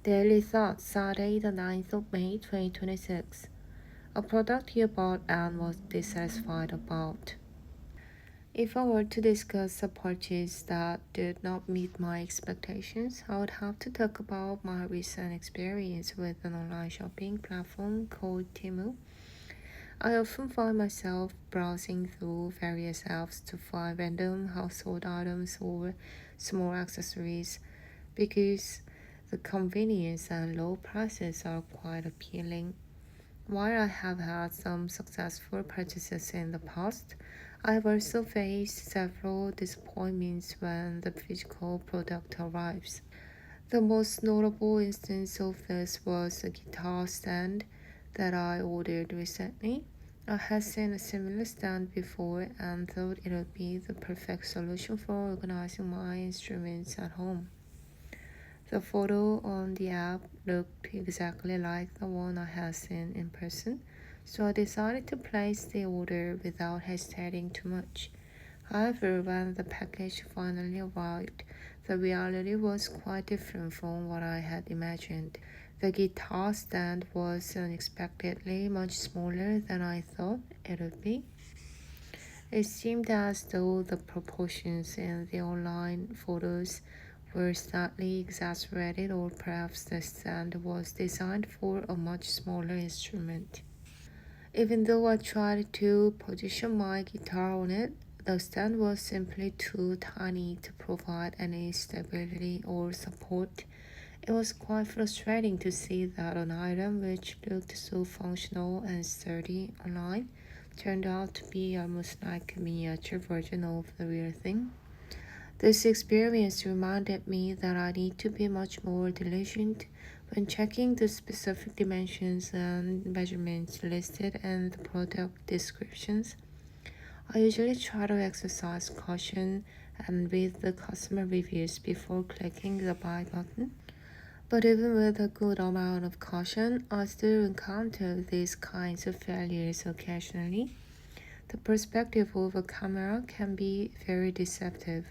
Daily Thoughts, Saturday, the 9th of May 2026. A product you bought and was dissatisfied about. If I were to discuss a purchase that did not meet my expectations, I would have to talk about my recent experience with an online shopping platform called Temu. I often find myself browsing through various apps to find random household items or small accessories because the convenience and low prices are quite appealing. While I have had some successful purchases in the past, I have also faced several disappointments when the physical product arrives. The most notable instance of this was a guitar stand that I ordered recently. I had seen a similar stand before and thought it would be the perfect solution for organizing my instruments at home. The photo on the app looked exactly like the one I had seen in person, so I decided to place the order without hesitating too much. However, when the package finally arrived, the reality was quite different from what I had imagined. The guitar stand was unexpectedly much smaller than I thought it would be. It seemed as though the proportions in the online photos were slightly exaggerated, or perhaps the stand was designed for a much smaller instrument. Even though I tried to position my guitar on it, the stand was simply too tiny to provide any stability or support. It was quite frustrating to see that an item which looked so functional and sturdy online turned out to be almost like a miniature version of the real thing. This experience reminded me that I need to be much more diligent when checking the specific dimensions and measurements listed in the product descriptions. I usually try to exercise caution and read the customer reviews before clicking the buy button. But even with a good amount of caution, I still encounter these kinds of failures occasionally. The perspective of a camera can be very deceptive,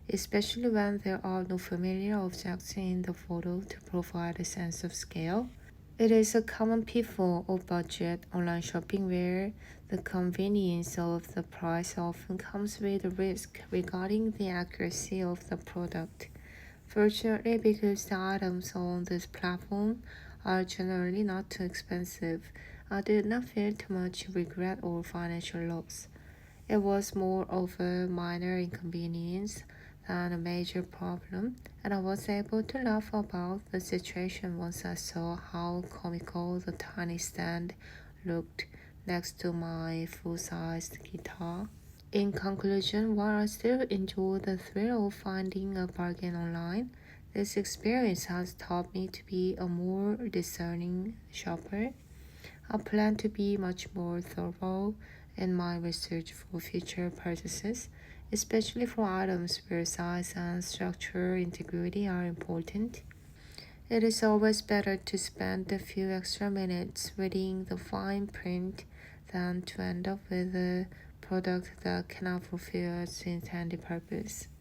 especially when there are no familiar objects in the photo to provide a sense of scale. It is a common pitfall of budget online shopping where the convenience of the price often comes with a risk regarding the accuracy of the product. Fortunately, because the items on this platform are generally not too expensive, I did not feel too much regret or financial loss. It was more of a minor inconvenience than a major problem, and I was able to laugh about the situation once I saw how comical the tiny stand looked next to my full-sized guitar. In conclusion, while I still enjoy the thrill of finding a bargain online, this experience has taught me to be a more discerning shopper. I plan to be much more thorough in my research for future purchases, especially for items where size and structural integrity are important. It is always better to spend a few extra minutes reading the fine print than to end up with a product that cannot fulfill its intended purpose.